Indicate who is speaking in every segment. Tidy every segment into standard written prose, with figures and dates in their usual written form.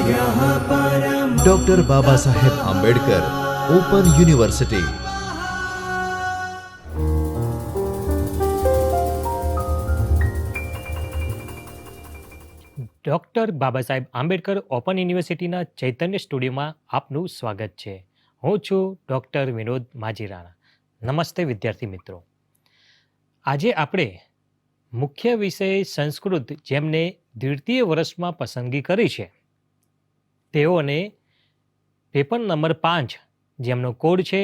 Speaker 1: Doctor Baba Saheb Ambedkar open university.
Speaker 2: Doctor Baba Saheb Ambedkar open યુનિવર્સિટીના ચૈતન્ય સ્ટુડિયોમાં આપનું સ્વાગત છે. હું છું ડૉક્ટર વિનોદ માજીરાણા. નમસ્તે વિદ્યાર્થી મિત્રો. આજે આપણે મુખ્ય વિષય સંસ્કૃત જેમને દ્વિતીય વર્ષમાં પસંદગી કરી છે તેઓને પેપર નંબર 5 જેમનો કોડ છે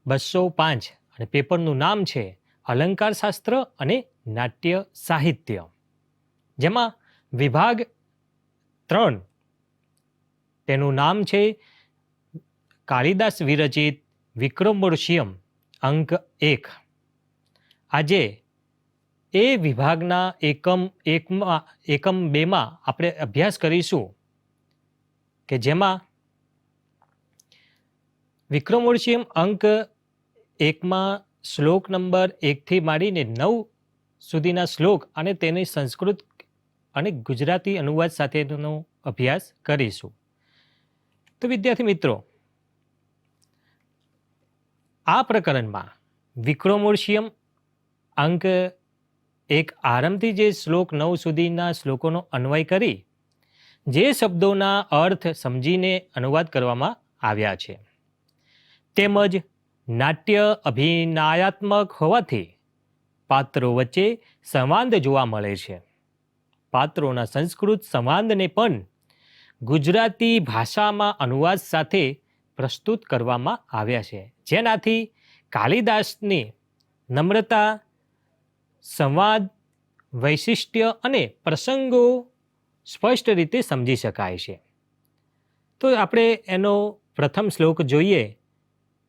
Speaker 2: 205 અને પેપરનું નામ છે અલંકાર શાસ્ત્ર અને નાટ્ય સાહિત્ય, જેમાં વિભાગ 3 તેનું નામ છે કાલિદાસ વિરચિત વિક્રમોર્વશીયમ અંક 1. આજે એ વિભાગના એકમ 2માં આપણે અભ્યાસ કરીશું કે જેમાં વિક્રમોર્વશીયમ અંક 1માં શ્લોક નંબર 1 થી માંડીને 9 સુધીના શ્લોક અને તેની સંસ્કૃત અને ગુજરાતી અનુવાદ સાથેનો અભ્યાસ કરીશું. તો વિદ્યાર્થી મિત્રો, આ પ્રકરણમાં વિક્રમોર્વશીયમ અંક 1 આરંભથી જે શ્લોક 9 સુધીના શ્લોકોનો અન્વય કરી જે શબ્દોના અર્થ સમજીને અનુવાદ કરવામાં આવ્યા છે, તેમજ નાટ્ય અભિનયાત્મક હોવાથી પાત્રો વચ્ચે સંવાદ જોવા મળે છે. પાત્રોના સંસ્કૃત સંવાદને પણ ગુજરાતી ભાષામાં અનુવાદ સાથે પ્રસ્તુત કરવામાં આવ્યા છે, જેનાથી કાલિદાસની નમ્રતા, સંવાદ, વૈશિષ્ટ્ય અને પ્રસંગો સ્પષ્ટ રીતે સમજી શકાય છે. તો આપણે એનો પ્રથમ શ્લોક જોઈએ,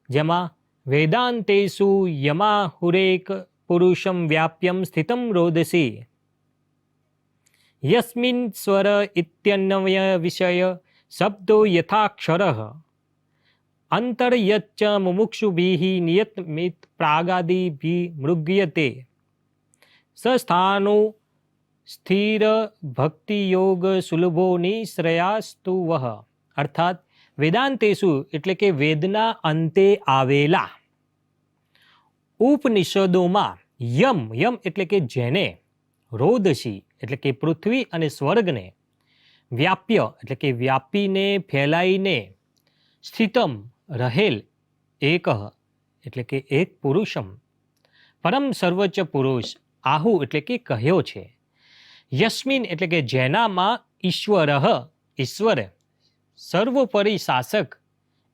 Speaker 2: જેમાં વેદાંતેષુ યમાહુરેક પુરુષમ વ્યાપ્યમ સ્થિતમ રોદસી યસ્મિન સ્વર ઇત્યન્વય વિષય શબ્દો યથાક્ષરઃ અંતર્યચ્ચ મુમુક્ષુભિઃ નિયતમિત પ્રાગાદિભિ મૃગ્યતે સસ્થાનો સ્થિર ભક્તિ યોગ સુલભો નિશ્રયાસ્તુ વહ. અર્થાત વેદાંતેષુ એટલે કે વેદના અંતે આવેલા ઉપનિષદોમાં યમ એટલે કે જેને, રોદસી એટલે કે પૃથ્વી અને સ્વર્ગને, વ્યાપ્ય એટલે કે વ્યાપીને ફેલાઈને, સ્થિતમ રહેલ, એક એટલે કે એક પુરુષમ, પરમ સર્વોચ્ચ પુરુષ, આહુ એટલે કે કહ્યો છે, યસ્મિન એટલે કે જેનામાં, ઈશ્વર ઈશ્વર, સર્વોપરી શાસક,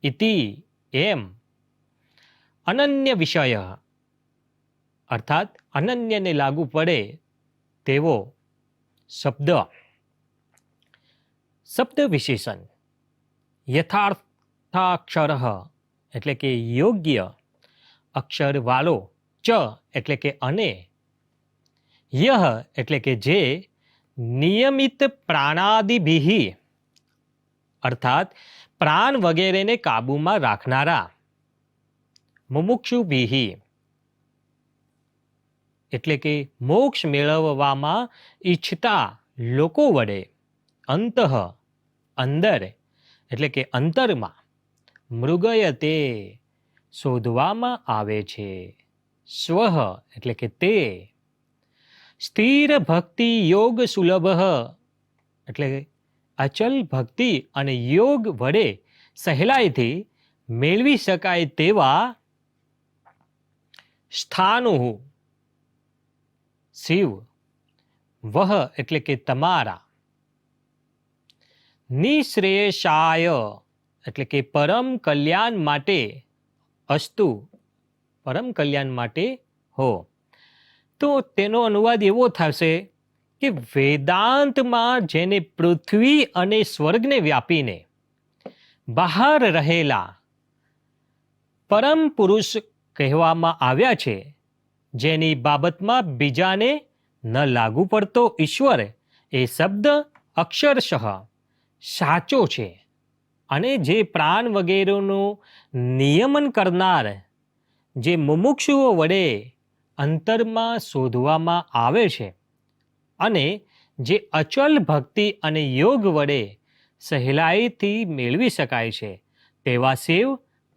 Speaker 2: ઇતિ એમ, અનન્ય વિષય અર્થાત અનન્યને લાગુ પડે તેવો શબ્દ વિશેષણ, યથાર્થાક્ષર એટલે કે યોગ્ય અક્ષર વાળો, ચ એટલે કે અને, યહ એટલે કે જે, નિયમિત પ્રાણાદિભિ અર્થાત પ્રાણ વગેરેને કાબૂમાં રાખનારા, મુમુક્ષુભિ એટલે કે મોક્ષ મેળવવામાં ઈચ્છતા લોકો વડે, અંતઃ અંદર એટલે કે અંતરમાં, મૃગયતે શોધવામાં આવે છે, સ્વઃ એટલે કે તે, સ્થિર ભક્તિ યોગ સુલભ એટલે અચલ ભક્તિ અને યોગ વડે સહેલાઈથી મેળવી શકાય તેવા, સ્થાનો શિવ, વહ એટલે કે તમારા, નિશ્રેયસાય એટલે કે પરમ કલ્યાણ માટે, અસ્તુ પરમ કલ્યાણ માટે હો. તો તેનો અનુવાદ એવો થશે કે વેદાંતમાં જેને પૃથ્વી અને સ્વર્ગને વ્યાપીને બહાર રહેલા પરમ પુરુષ કહેવામાં આવ્યા છે, જેની બાબતમાં બીજાને ન લાગુ પડતો ઈશ્વર, એ શબ્દ અક્ષરશઃ સાચો છે અને જે પ્રાણ વગેરેનું નિયમન કરનાર, જે મુમુક્ષુઓ વડે અંતરમાં શોધવામાં આવે છે અને જે અચલ ભક્તિ અને યોગ વડે સહેલાઈથી મેળવી શકાય છે તેવા શિવ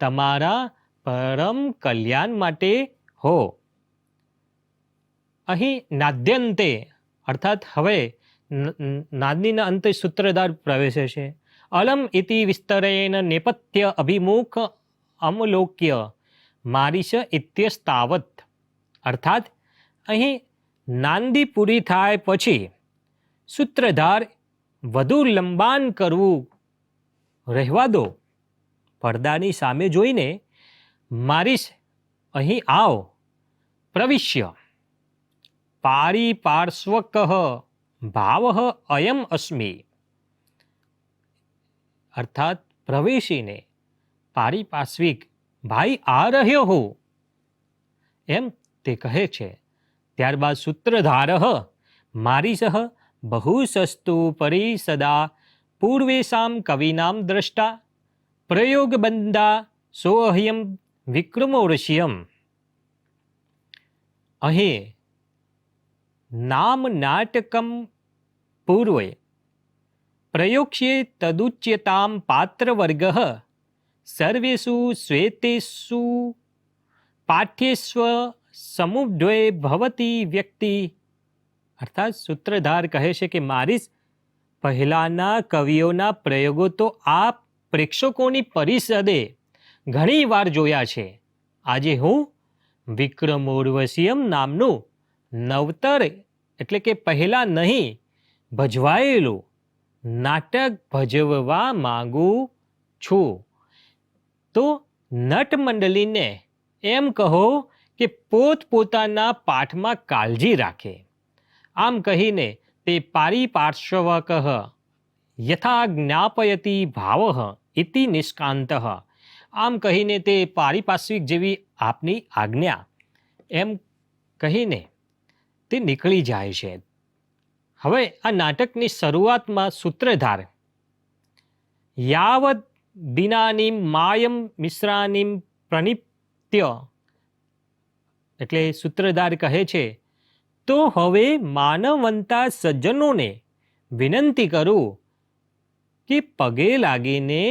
Speaker 2: તમારા પરમ કલ્યાણ માટે હો. અહીં નાદ્યંતે અર્થાત હવે નાદનીના અંતે સૂત્રધાર પ્રવેશે છે. અલમ ઇતિ વિસ્તરેણ નેપથ્ય અભિમુખ અમલોક્ય મારીશ ઇત્યસ્તાવત. અર્થાત અહીં નાંદી પૂરી થાય પછી સૂત્રધાર વધુ લંબાણ કરવું રહેવા દો. પડદાની સામે જોઈને મારીશ અહીં આવ. પ્રવિશ્ય પારિપાર્શ્વક ભાવ અયમ અસ્મિ. અર્થાત પ્રવેશીને પારિપાર્શ્વિક ભાઈ આ રહ્યો હું એમ તે કહે છે. ત્યારબાદ સૂત્રધાર મારી સહ બહુ સસ્તુ પરિસદા પૂર્વેશામ કવિનામ દ્રષ્ટા પ્રયોગબંધા સોહ્યમ વિક્રમોર્ષ્યમ. અહીં નામ નાટકમ પૂર્વે પ્રયોક્ષ્યે તદુચ્યતામ પાત્રવર્ગ સર્વેષુ શ્વેતેષુ પાઠ્યેષ્વ સમુદ્વય ભવતી વ્યક્તિ. અર્થાત સૂત્રધાર કહે છે કે મારી પહેલાના કવિઓના પ્રયોગો તો આ પ્રેક્ષકોની પરિષદે ઘણી વાર જોયા છે. આજે હું વિક્રમોર્વશિયમ નામનું નવતર એટલે કે પહેલા નહીં ભજવાયેલું નાટક ભજવવા માંગુ છું. તો નટ મંડળીને એમ કહો કે પોતપોતાના પાઠમાં કાળજી રાખે. આમ કહીને તે પારિપાર્શ્વક યથા જ્ઞાપયતિ ભાવ ઇતિ નિષ્કાંત. આમ કહીને તે પારિપાર્શ્વિક જેવી આપની આજ્ઞા એમ કહીને તે નીકળી જાય છે. હવે આ નાટકની શરૂઆતમાં સૂત્રધાર યાવત દિનાનીમ માયમ મિશ્રાનીમ પ્રનિત્ય એટલે સૂત્રધાર કહે છે તો હવે માનવંતા સજ્જનોને વિનંતી કરું કે પગે લાગીને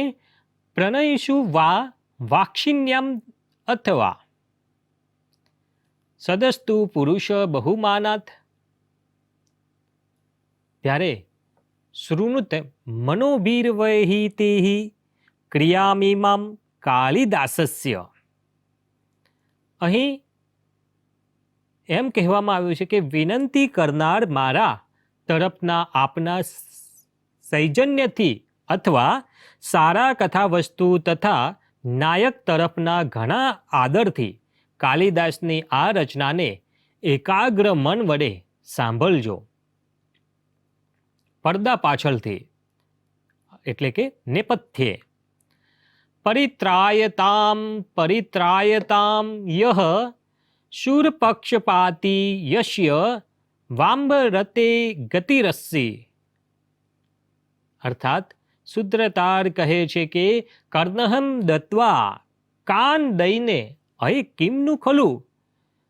Speaker 2: પ્રણયીશું વા વાક્ષિન્યામ અથવા સદસ્તુ પુરુષ બહુમાનાત. ત્યારે શૃણુત મનોભીર્વહિતેહિ ક્રિયામીમામ કાલિદાસસ્ય. અહીં એમ કહેવામાં આવ્યું છે કે વિનંતી કરનાર મારા તરફના આપના સૌજન્યથી અથવા સારા કથા વસ્તુ તથા નાયક તરફના ઘણા આદરથી કાલિદાસની આ રચનાને એકાગ્ર મન વડે સાંભળજો. પડદા પાછળથી એટલે કે નેપથ્યે પરિત્રાયતામ યહ શૂરપક્ષપાતી યશ્ય વાંબરતે ગતિરસ્સી. અર્થાત સૂત્રધાર કહે છે કે કર્ણહમ દત્વા કાન દઈને અહીં કિમનું ખલું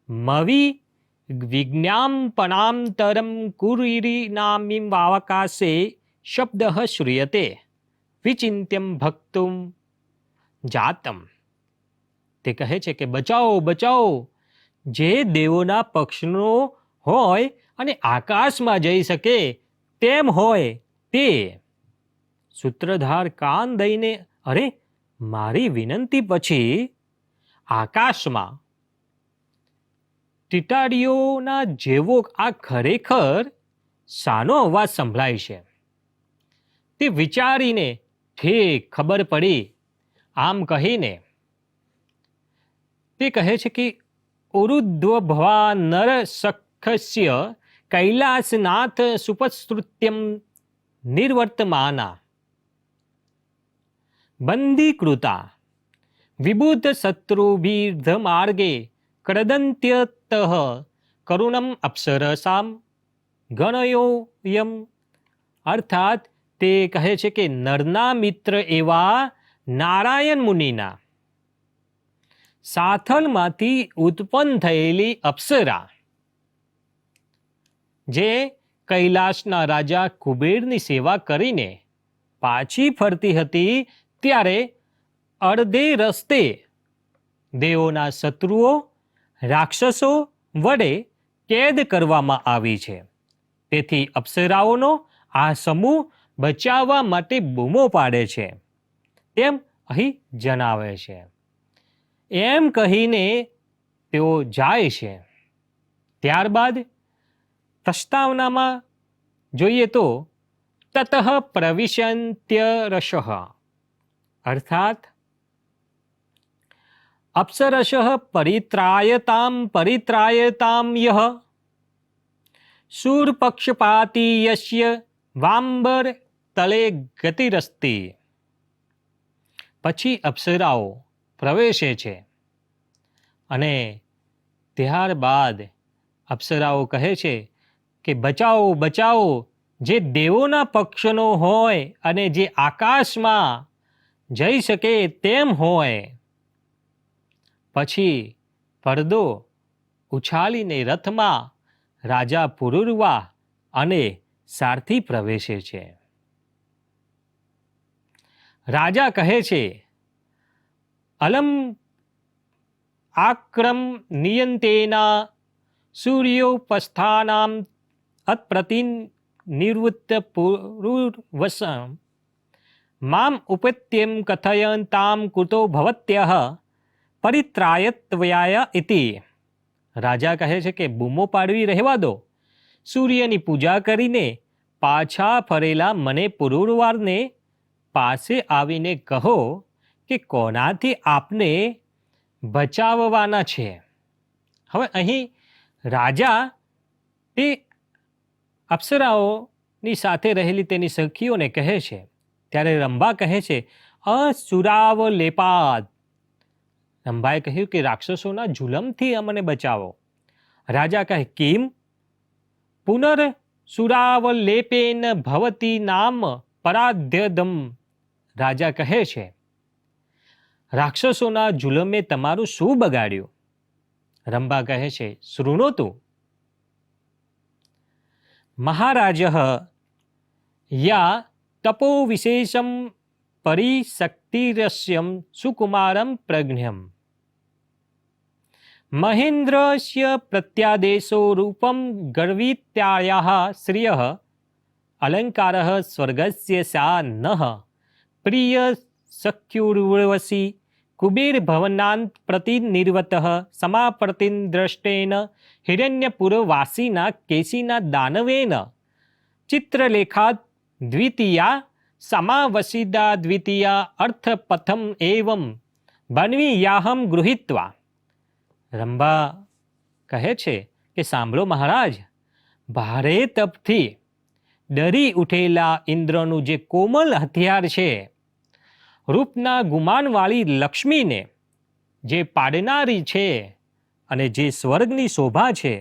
Speaker 2: મવી વિજ્ઞાપનાંતરમ કુરીનામીમ વાવકાશે શબ્દ શ્રૂયતે વિચિંત્યમ ભક્તુમ જાતમ. તે કહે છે કે બચાવો બચાવો, જે દેવોના પક્ષનો હોય અને આકાશમાં જઈ શકે તેમ હોય તે. સૂત્રધાર કાન દઈને અરે મારી વિનંતી પછી આકાશમાં ટીટાડીઓના જેવો આ ખરેખર શાનો અવાજ સંભળાય છે તે વિચારીને ઠીક ખબર પડી. આમ કહીને તે કહે છે કે ઉરુદ્ધ્વભવા નર સખસ્ય કૈલાસનાથ સુપસ્તૃત્યમ નિર્વર્તમાના બંધીકૃતા વિબુદ્ધ શત્રુભિર્ધ માર્ગે ક્રદંત્યતઃ કરુણમ અપ્સરસામ ગણયોયમ. અર્થાત તે કહે છે કે નરના મિત્ર એવા નારાયણ મુનિના સાથલમાંથી ઉત્પન્ન થયેલી અપ્સરા જે કૈલાસના રાજા કુબેરની સેવા કરીને પાછી ફરતી હતી ત્યારે અડધે રસ્તે દેવોના શત્રુઓ રાક્ષસો વડે કેદ કરવામાં આવી છે. તેથી અપ્સરાઓનો આ સમૂહ બચાવવા માટે બૂમો પાડે છે તેમ અહીં જણાવે છે. એમ કહીને તેઓ જાય છે. ત્યારબાદ પ્રસ્તાવનામાં જોઈએ તો તતઃ પ્રવિશન્ત્ય રસઃ અર્થાત અપ્સરસઃ પરિત્રાયતામ યહ શૂરપક્ષપાતી યસ્ય વાંબર તલે ગતિરસ્તિ. પછી અપ્સરાઓ પ્રવેશે છે અને ત્યારબાદ અપ્સરાઓ કહે છે કે બચાવો બચાવો, જે દેવોના પક્ષનો હોય અને જે આકાશમાં જઈ શકે તેમ હોય. પછી પડદો ઉછાલીને રથમાં રાજા પુરુરવા અને સારથી પ્રવેશે છે. રાજા કહે છે અલમ આક્રમ નિયંતેના સૂર્યોપસ્થાનામ અત્પ્રતિનિવૃત્ત પુરુર્વસમ મામ ઉપત્યમ કથયંતામ કુતો ભવત્યઃ પરિત્રાયત્વયાય ઇતિ. રાજા કહે છે કે બૂમો પાડવી રહેવા દો. સૂર્યની પૂજા કરીને પાછા ફરેલા મને પુરુરવારને પાસે આવીને કહો કે કોનાથી આપને બચાવવાના છે. હવે અહીં રાજા તે અપ્સરાઓની સાથે રહેલી તેની સખીઓને કહે છે. ત્યારે રંભા કહે છે અસુરાવલેપાદ. રંભાએ કહ્યું કે રાક્ષસોના જુલમથી અમને બચાવો. રાજા કહે કિમ પુનર સુરાવલેપેન ભવતી નામ પરાધ્યદમ. રાજા કહે છે રાક્ષસોના જુલમે તમારું શું બગાડ્યું? રંભા કહે છે શૃણોતુ મહારાજ યા તપો વિશેષમ પરિશક્તિરસ્યમ સુકુમારમ પ્રજ્ઞમ મહેન્દ્રસ્ય પ્રત્યાદેશો રૂપમ ગર્વિત્યાયાહ શ્રિયઃ અલંકારઃ સ્વર્ગસ્ય સા નઃ પ્રિય સખ્યુર્વસી કુબેર ભવનાંત પ્રતિનિર્વતઃ સમાપ્રતિદ્રષ્ટેન હિરણ્યપુરવાસીના કેસીના દાનવેન ચિત્રલેખાત દ્વિતીયા સમાવસિદા દ્વિતીયા અર્થપથમ એવમ બન્વીયાહમ ગૃહીત્વા. રંભા કહે છે કે સાંભળો મહારાજ, ભારે તપથી ડરી ઉઠેલા ઇન્દ્રનું જે કોમલ હથિયાર છે, રૂપના ગુમાનવાળી લક્ષ્મીને જે પાડનારી છે અને જે સ્વર્ગની શોભા છે,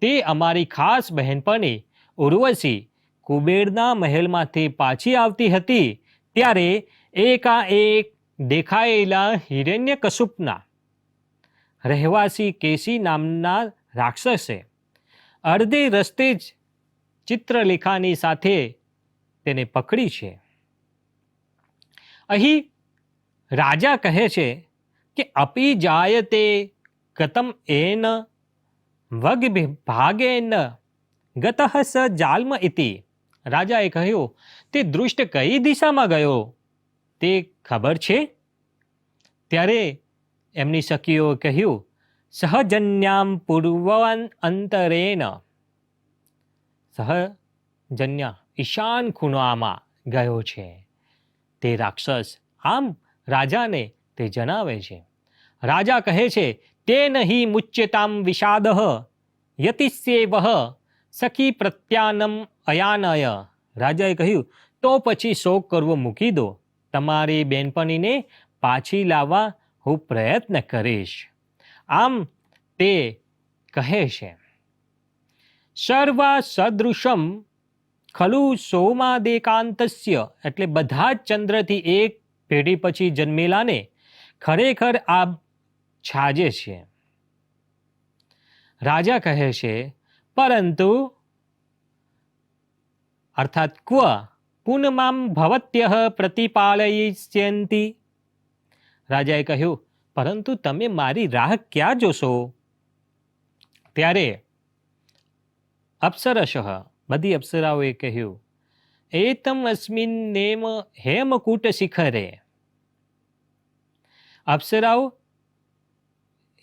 Speaker 2: તે અમારી ખાસ બહેનપણી ઉર્વશી કુબેરના મહેલમાંથી પાછી આવતી હતી ત્યારે એકાએક દેખાયેલા હિરણ્યકશુપના રહેવાસી કેસી નામના રાક્ષસે અડધે રસ્તે જ ચિત્રલેખાની સાથે તેને પકડી છે. અહીં રાજા કહે છે કે અપી જાયતે ગતમ એન વગ ભાગેન ગતઃ સ જાલ્મ ઇતિ. રાજાએ કહ્યું તે દૃષ્ટ કઈ દિશામાં ગયો તે ખબર છે? ત્યારે એમની સખીઓએ કહ્યું સહજન્યામ પૂર્વન અંતરેણ. સહજન્યા ઈશાન ખૂણામાં ગયો છે તે રાક્ષસ. આમ રાજાને તે જણાવે છે. રાજા કહે છે તે નહીં મુચ્યતામ વિષાદઃ યતિસ્યેવઃ સખી પ્રત્યાનમ અયાનય. રાજાએ કહ્યું તો પછી શોક કરવો મૂકી દો, તમારી બેનપણીને પાછી લાવવા હું પ્રયત્ન કરીશ. આમ તે કહે છે સર્વા સદૃશમ ખલુ સોમાદેકાંતસ્ય, એટલે બધા જ ચંદ્રથી એક પેઢી પછી જન્મેલાને ખરેખર આ છાજે છે. રાજા કહે છે પરંતુ અર્થાત ક્વ કુનમામ ભવત્યઃ પ્રતિપાલયિષ્યન્તિ. રાજાએ કહ્યું, પરંતુ તમે મારી રાહ ક્યાં જોશો? ત્યારે અપ્સરસઃ બધી અપ્સરાઓએ કહ્યું, એતમ અસ્મિન નેમ હેમકૂટ શિખરે. અપ્સરાઓ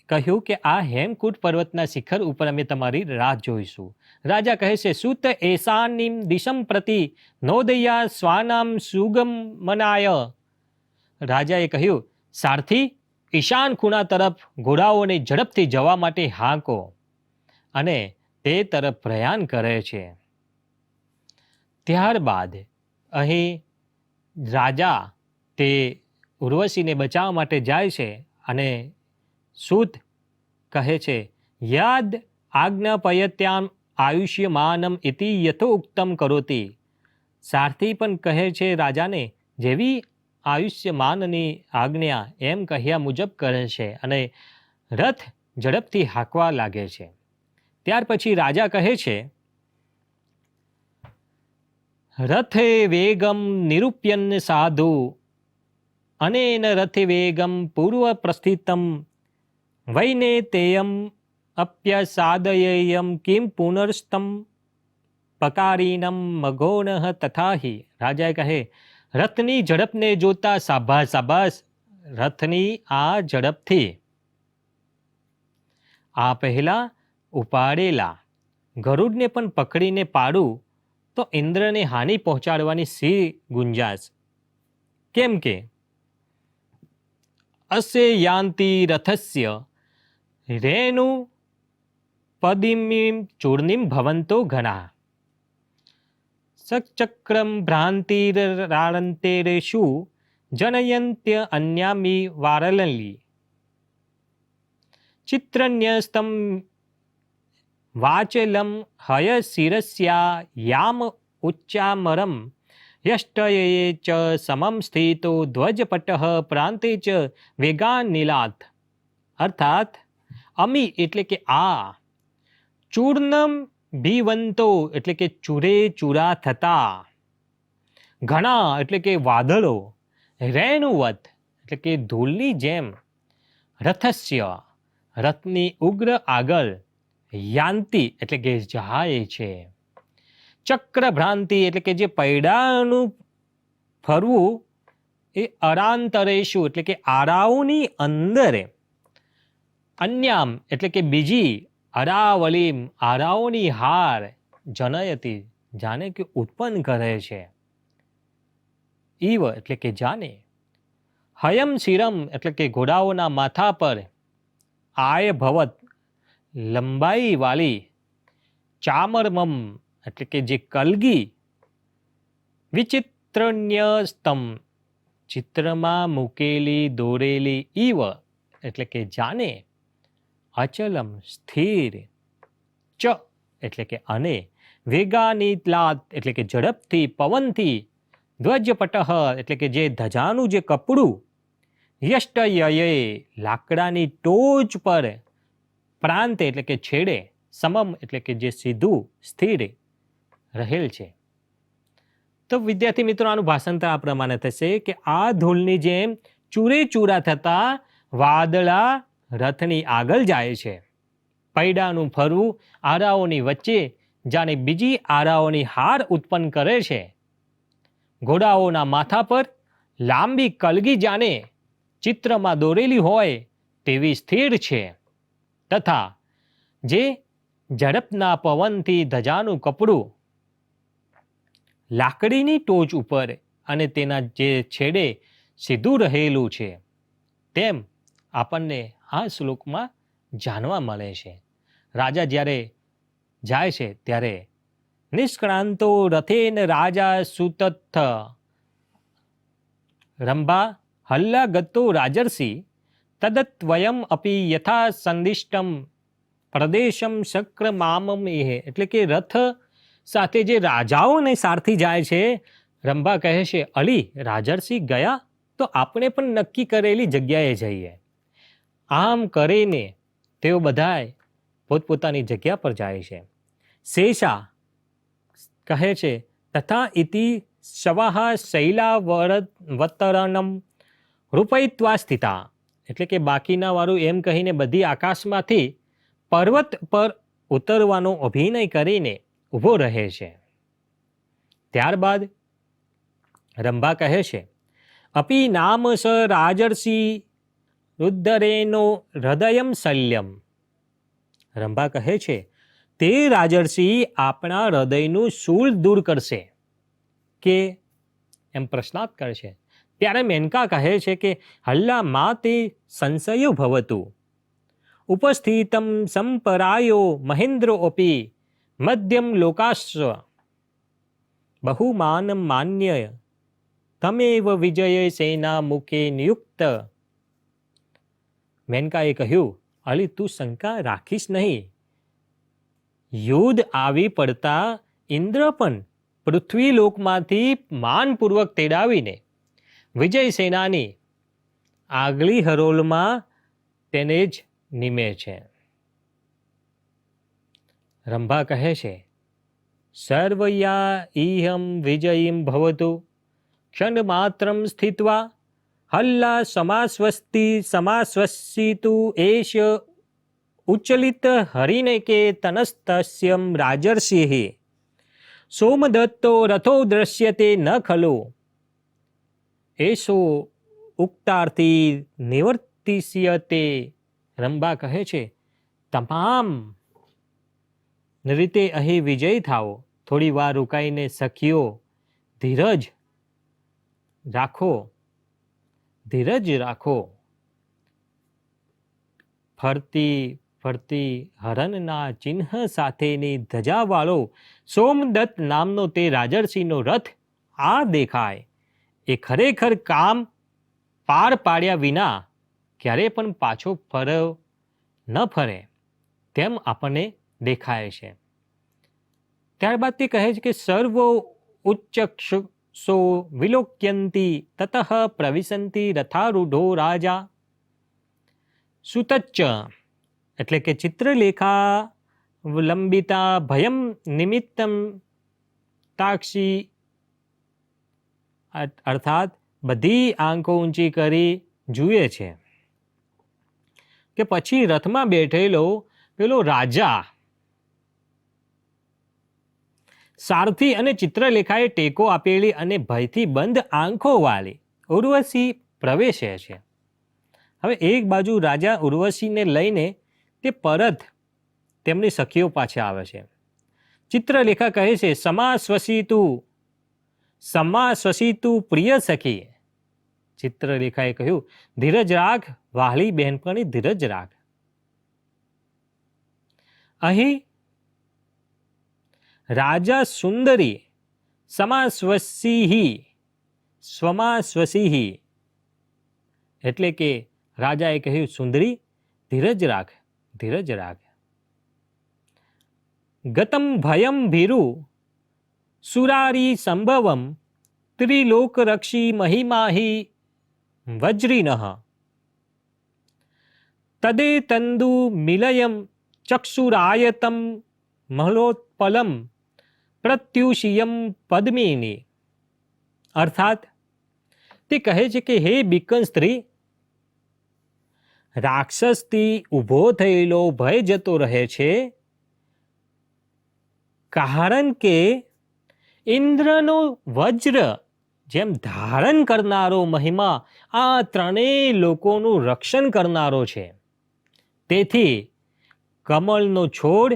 Speaker 2: કહ્યું કે આ હેમકૂટ પર્વતના શિખર ઉપર અમે તમારી રાહ જોઈશું. રાજા કહે છે, સુત એશાનીમ દિશમ પ્રતિ નોદયા સ્વાનામ સુગમનાય. રાજાએ કહ્યું, સારથી ઈશાન ખૂણા તરફ ઘોડાઓને ઝડપથી જવા માટે હાંકો. અને તે તરફ પ્રયાણ કરે છે. ત્યારબાદ અહીં રાજા તે ઉર્વશીને બચાવવા માટે જાય છે અને સૂત કહે છે, યદ આજ્ઞાપયત્યામ આયુષ્યમાનમ ઇતિ યથોક્તમ કરોતિ. સારથી પણ કહે છે રાજાને, જેવી આયુષ્યમાનની આજ્ઞા એમ કહ્યા મુજબ કરે છે અને રથ ઝડપથી હાંકવા લાગે છે. ત્યાર પછી રાજા કહે છે, રથે વેગમ નિરૂપ્યન સાધુ અનેન રથે વેગમ પૂર્વ પ્રસ્થિતમ વૈને તેયમ અપ્યસાદયેયમ કિમ પુનર્સ્તમ પકારીનમ મઘોનઃ તથાહિ. રાજાએ કહે, રથની ઝડપને જોતા સાબાસ સાબાસ, રથની આ ઝડપથી આ પહેલા ઉપાડેલા ગરુડને પણ પકડીને પાડું તો ઇન્દ્રને હાનિ પહોંચાડવાની સી ગુંજાશ. કેમ કે અસ્ય યાંતિ રથસ્ય રેણુ પદિમીમ ચૂર્ણિમ ભવંતો ઘણા સચક્રમ ભ્રાંતિરાળંતેરેષુ જનયંત્ય અન્યામી વારલલી ચિત્રન્યસ્તમ વાચલમ હય શિરસ્યા યામ ઉચ્ચામરમ યષ્ટયે ચ સમમ સ્થિતો ધ્વજપટ પ્રાંતે ચ વેગાનિલાત. અર્થાત અમી એટલે કે આ, ચૂર્ણમ ભીવંતો એટલે કે ચૂરે ચૂરા થતા, ઘણા એટલે કે વાદળો, રેણુવત એટલે કે ધૂળની જેમ, રથસ્ય રથની ઉગ્ર આગળ, યાંતિ એટલે કે જાય છે, ચક્રભ્રાંતિ એટલે કે જે પૈડાનું ફરવું, એ અરાંતરેશુ એટલે કે આરાઓની અંદર, અન્યામ એટલે કે બીજી, અરાવલીમ આરાઓની હાર, જનયતી જાણે કે ઉત્પન્ન કરે છે, ઈવ એટલે કે જાણે, હયમ શિરમ એટલે કે ઘોડાઓના માથા પર, આય ભવત લંબાઈ વાળી, ચામરમમ એટલે કે જે કલગી, વિચિત્રન્યસ્તમ ચિત્રમાં મૂકેલી દોરેલી, ઈવ એટલે કે જાણે, અચલમ સ્થિર, ચ એટલે કે અને, વેગાનિતલાત એટલે કે ઝડપથી પવનથી, ધ્વજપટઃ એટલે કે જે ધજાનું જે કપડું, યષ્ટયયે લાકડાની ટોચ પર, પ્રાંત એટલે કે છેડે, સમમ એટલે કે જે સીધું સ્થિર રહેલ છે. તો વિદ્યાર્થી મિત્રો, આનું ભાષાંતર આ પ્રમાણે થશે કે આ ધૂળની જેમ ચૂરે ચૂરા થતા વાદળા રથની આગળ જાય છે, પૈડાનું ફરવું આરાઓની વચ્ચે જાણે બીજી આરાઓની હાર ઉત્પન્ન કરે છે, ઘોડાઓના માથા પર લાંબી કલગી જાણે ચિત્રમાં દોરેલી હોય તેવી સ્થિર છે, તથા જે ઝડપના પવનથી ધજાનું કપડું લાકડીની ટોચ ઉપર અને તેના જે છેડે સીધું રહેલું છે, તેમ આપણને આ શ્લોકમાં જાણવા મળે છે. રાજા જ્યારે જાય છે ત્યારે નિષ્ક્રાંતો રથેન રાજા સુતથ રંભા હલ્લાગતો રાજર્ષિ તદત્વયમ અપી યથા સંદિષ્ટમ પ્રદેશમ શક્રમામમ એહ. એટલે કે રથ સાથે જે રાજાઓને સારથી જાય છે, રંભા કહે છે, અલી રાજર્ષિ ગયા તો આપણે પણ નક્કી કરેલી જગ્યાએ જઈએ. આમ કરીને તેઓ બધાય પોતપોતાની જગ્યા પર જાય છે. શેષા કહે છે, તથા ઇતિ શવાહ શૈલાવતરણમ રૂપયિત્વા સ્થિતા, એટલે કે બાકીના વાળું એમ કહીને બધી આકાશમાંથી પર્વત પર ઉતરવાનો અભિનય કરીને ઊભો રહે છે. ત્યારબાદ રંભા કહે છે, અપી નામ સ રાજર્ષિ રુદ્ધરેનો હૃદયમ શલ્યમ. રંભા કહે છે, તે રાજર્ષિ આપણા હૃદયનું શૂળ દૂર કરશે કે એમ પ્રશ્નાર્થ કરે છે. ત્યારે મેનકા કહે છે કે હલ્લા મા તે સંશયો ભવતું ઉપસ્થિતમ સંપરાયો મહેન્દ્રો અપી મધ્યમ લોકાશ્વ બહુમાન માન્ય તમેવ વિજય સેના મુખે નિયુક્ત. મેનકાએ કહ્યું, અલી તું શંકા રાખીશ નહીં. યુદ્ધ આવી પડતા ઇન્દ્ર પણ પૃથ્વી લોકમાંથી માનપૂર્વક તેડાવીને વિજય સેનાની આગલી હરોલમાં તેને જ નિમે છે. રંભા કહે છે, સર્વયા ઇહમ વિજયીમ ભવતુ ક્ષણ માત્રમ સ્થિત્વા હલ્લા સમાસ્વસિતુ એષ ઉચ્ચલિત હરિનકે તનસ્તસ્યમ રાજર્ષિઃ સોમદત્તો રથો દ્રશ્યતે ન ખલો એસો ઉક્તાર્થી નિવર્તિષ્યતે. રંભા કહે છે, તમામ રીતે અહીં વિજય થાઓ. થોડી વાર રોકાઈને સખીઓ ધીરજ રાખો. ફરતી ફરતી હરણના ચિહ્ન સાથેની ધજાવાળો સોમદત્ત નામનો તે રાજર્ષિનો રથ આ દેખાય. એ ખરેખર કામ પાર પાડ્યા વિના ક્યારે પણ પાછો ન ફરે તેમ આપણને દેખાય છે. ત્યારબાદ તે કહે છે કે સર્વ ઉચ્ચક્ષો વિલોક્યંતી તતઃ પ્રવિશંતી રથારૂઢો રાજા સુતચ્ચ, એટલે કે ચિત્રલેખા લંબિતા ભયમ નિમિત્તમ તાક્ષી, અર્થાત બધી આંખો ઊંચી કરી જુએ છે કે પછી રથમાં બેઠેલો પેલો રાજા સારથી અને ચિત્રલેખાએ ટેકો આપેલી અને ભયથી બંધ આંખો વાળી ઉર્વશી પ્રવેશે છે. હવે એક બાજુ રાજા ઉર્વશીને લઈને તે પરત તેમની સખીઓ પાછા આવે છે. ચિત્રલેખા કહે છે, સમાસ્વસિતું પ્રિય સખી. ચિત્રલેખાએ કહ્યું, ધીરજ રાખ વહાલી બહેનપણી, ધીરજ રાખ. અહીં રાજા સુંદરી સ્વમાસ્વસીહી, એટલે કે રાજાએ કહ્યું, સુંદરી ધીરજ રાખ. ગતમ ભયમ ભીરુ સુરારી સંભવમ ત્રિલોકરક્ષી મહિમાહી વજ્રીનઃ તદે તંદુ મિલયમ ચક્ષુરાયતમ મહલોત્પલમ પ્રત્યુષિયમ પદ્મિની. અર્થાત તે કહે છે કે હે બીકન સ્ત્રી, રાક્ષસથી ઊભો થયેલો ભય જતો રહે છે, કારણ કે ઇન્દ્રનો વજ્ર જેમ ધારણ કરનારો મહિમા આ ત્રણેય લોકોનું રક્ષણ કરનારો છે. તેથી કમળનો છોડ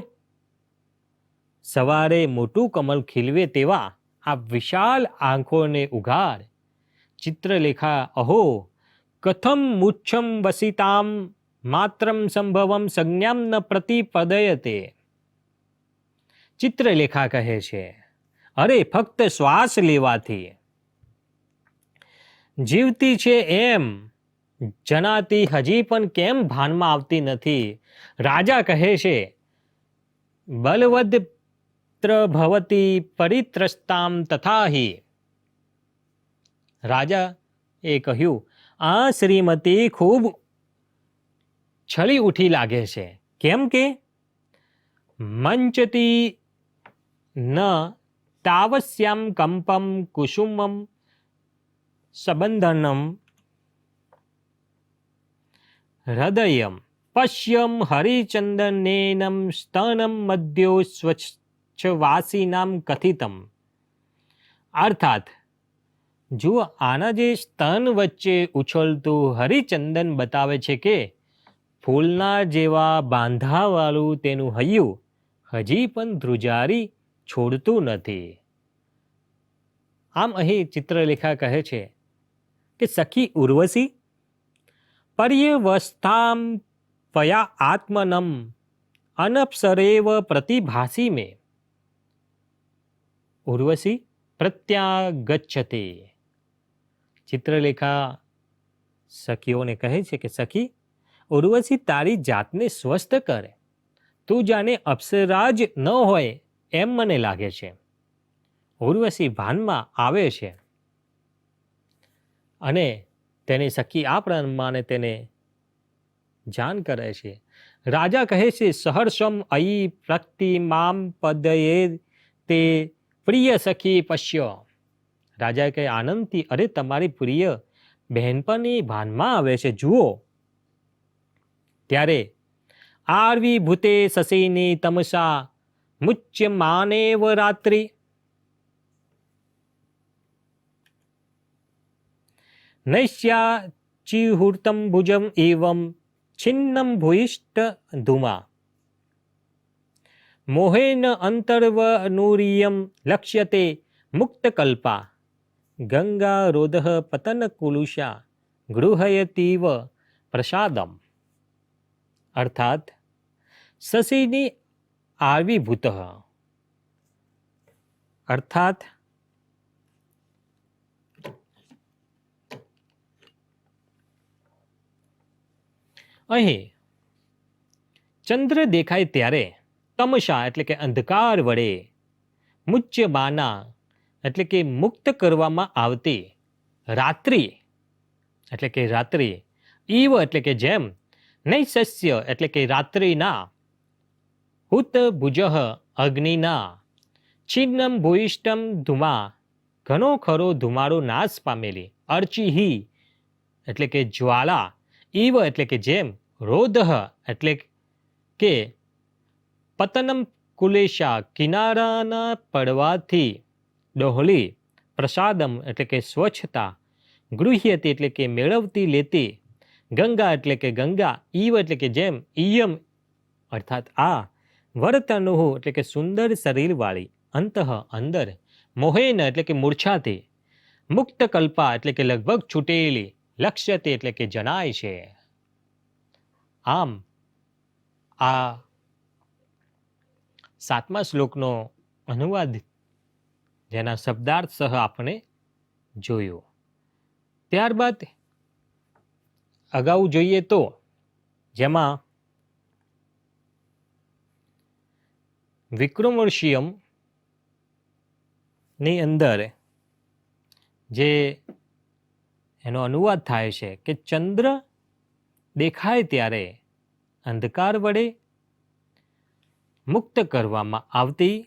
Speaker 2: સવારે મોટું કમળ ખીલવે તેવા આ વિશાળ આંખોને ઉઘાડ. ચિત્રલેખા અહો કથમ મુચ્છમ વસિતામ માત્રમ સંભવમ સંજ્ઞામ ન પ્રતિપદયતે. ચિત્રલેખા કહે છે, અરે ફક્ત શ્વાસ લેવાથી જીવતી છે એમ જણાતી હજી પણ કેમ ભાનમાં આવતી નથી. રાજા કહે છે, બલવદ્ર ભવતી પરિત્રસ્તામ તથાહિ. રાજા એ કહ્યું, આ શ્રીમતી ખૂબ છળી ઉઠી લાગે છે. કેમ કે મંચતી ન તાવસ્યામ કંપમ કુસુમમ સંબંધનમ હૃદયમ પશ્યમ હરિચંદનેનમ સ્તનમ મધ્યો સ્વચ્છવાસીનામ કથિતમ. અર્થાત જુઓ, આના જે સ્તન વચ્ચે ઉછળતું હરિચંદન બતાવે છે કે ફૂલના જેવા બાંધાવાળું તેનું હૈયું હજી પણ ધ્રુજારી છોડતું નથી. આમ અહીં ચિત્રલેખા કહે છે કે સખી ઉર્વશી પર્યવસ્થામ પયા આત્મનમ અનપ્સરેવ પ્રતિભાસી મે. ઉર્વશી પ્રત્યાગચ્છતે. ચિત્રલેખા સખીઓને કહે છે કે સખી ઉર્વશી, તારી જાતને સ્વસ્થ કરે. તું જાણે અપ્સરા જ ન હોય એમ મને લાગે છે. ઉર્વશી ભાનમાં આવે છે અને તેની સખી આ પ્રમાણે તેને જાણ કરે છે. રાજા કહે છે સહર્ષમ અયી પ્રતિમામ પદયે તે પ્રિય સખી પશ્ય. રાજા કહે આનંદથી, અરે તમારી પ્રિય બહેનપણી ભાનમાં આવે છે, જુઓ. ત્યારે આરવી ભૂતે સસીની તમસા મુચ્યમાનેવ રાત્રિ. નૈશ્યા ચિહૂર્તમ ભુજમ એવમ છિન્નમ ભૂયિષ્ઠ ધુમા મોહેન અંતર્વનુરિયમ લક્ષ્યતે મુક્તકલ્પા ગંગા રોદહ પતન કુલુષા ગૃહયતીવ પ્રસાદમ. અર્થાત શશીની આવિર્ભૂત, અર્થાત અહીં ચંદ્ર દેખાય ત્યારે તમશા એટલે કે અંધકાર વડે, મુચ્યમાના એટલે કે મુક્ત કરવામાં આવતી, રાત્રિ એટલે કે રાત્રિ, ઈવ એટલે કે જેમ, નૈશસ્ય એટલે કે રાત્રિના, હુત ભુજઃ અગ્નિના, છિન્નમ ભૂયિષ્ઠમ ધુમા ઘણો ખરો ધુમાડો નાશ પામેલી, અર્ચિહી એટલે કે જ્વાલા, ઈવ એટલે કે જેમ, રોદહ એટલે કે પતનમ કુલેશા કિનારાના પડવાથી ડહોળી, પ્રસાદમ એટલે કે સ્વચ્છતા, ગૃહ્યતી એટલે કે મેળવતી લેતી, ગંગા એટલે કે ગંગા, ઈવ એટલે કે જેમ, ઈયમ અર્થાત આ, વરતનુહુ એટલે કે સુંદર શરીરવાળી, અંતઃ અંદર, મોહેન એટલે કે મૂર્છાથી, મુક્ત કલ્પા એટલે કે લગભગ છૂટેલી, લક્ષ્યતે એટલે કે જણાય છે. આમ આ 7મા શ્લોકનો અનુવાદ જેના શબ્દાર્થ સહ આપણે જોયો. ત્યારબાદ અગાઉ જોઈએ તો જેમાં વિક્રમોર્શિયમ ની અંદર જે એનો અનુવાદ થાય છે કે ચંદ્ર દેખાય ત્યારે અંધકાર વડે મુક્ત કરવામાં આવતી,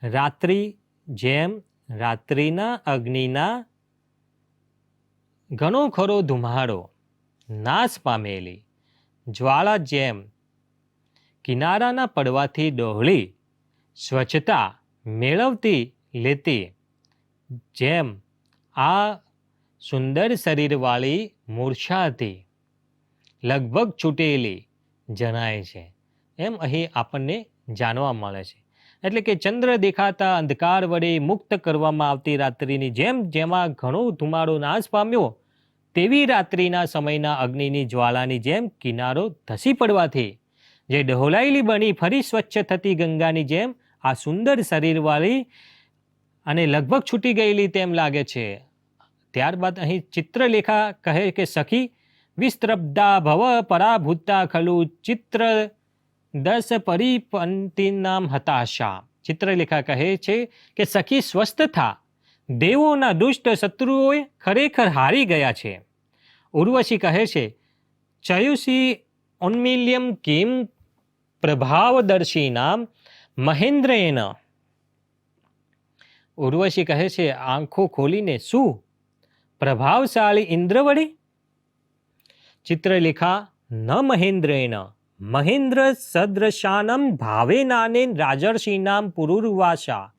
Speaker 2: રાત્રિ જેમ રાત્રિના અગ્નિના ઘણો ખરો ધુમાડો નાશ પામેલી, જ્વાળા જેમ કિનારાના પડવાથી ડહોળી, સ્વચ્છતા મેળવતી લેતી, જેમ આ સુંદર શરીરવાળી મૂર્છાથી લગભગ છૂટેલી જણાય છે, એમ અહીં આપણને જાણવા મળે છે. એટલે કે ચંદ્ર દેખાતા અંધકાર વડે મુક્ત કરવામાં આવતી રાત્રિની જેમ, જેમાં ઘણો ધુમાડો નાશ પામ્યો, તેવી રાત્રિના સમયના અગ્નિની જ્વાલાની જેમ કિનારો ધસી પડવાથી જે ડહોલાયેલી બની ફરી સ્વચ્છ થતી ગંગાની જેમ આ સુંદર શરીરવાળી અને લગભગ છૂટી ગયેલી તેમ લાગે છે. ત્યારબાદ અહીં ચિત્રલેખા કહે કે સખી વિસ્તબ્ધા ભવ પરાભૂતા ખલુ ચિત્ર દસ પરિપંતિનામ હતાશા. ચિત્રલેખા કહે છે કે સખી સ્વસ્થ થા, દેવોના દુષ્ટ શત્રુઓએ ખરેખર હારી ગયા છે. ઉર્વશી કહે છે ચયુષી ઉન્મીલ્યમ કિમ પ્રભાવદર્શીનામ મહેન્દ્રેન, ઉર્વશી કહે છે આંખો ખોલીને, શું પ્રભાવશાળી ઇન્દ્ર વડે? ચિત્રલેખા ન મહેન્દ્રેન મહેન્દ્ર સદૃશાનમ ભાવે નાને રાજર્ષિનામ પુરુર્વાસા.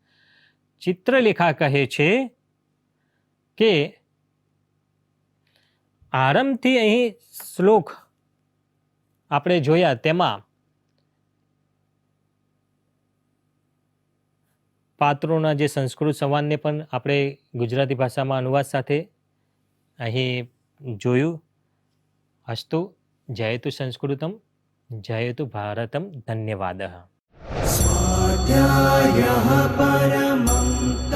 Speaker 2: ચિત્રલેખા કહે છે કે આરંભથી અહીં શ્લોક આપણે જોયા તેમાં પાત્રોના જે સંસ્કૃત સંવાદને પણ આપણે ગુજરાતી ભાષામાં અનુવાદ સાથે અહીં જોયું. અસ્તુ જયતુ સંસ્કૃતમ જયતુ ભારતમ. ધન્યવાદ.
Speaker 3: स्वाध्यायः परमं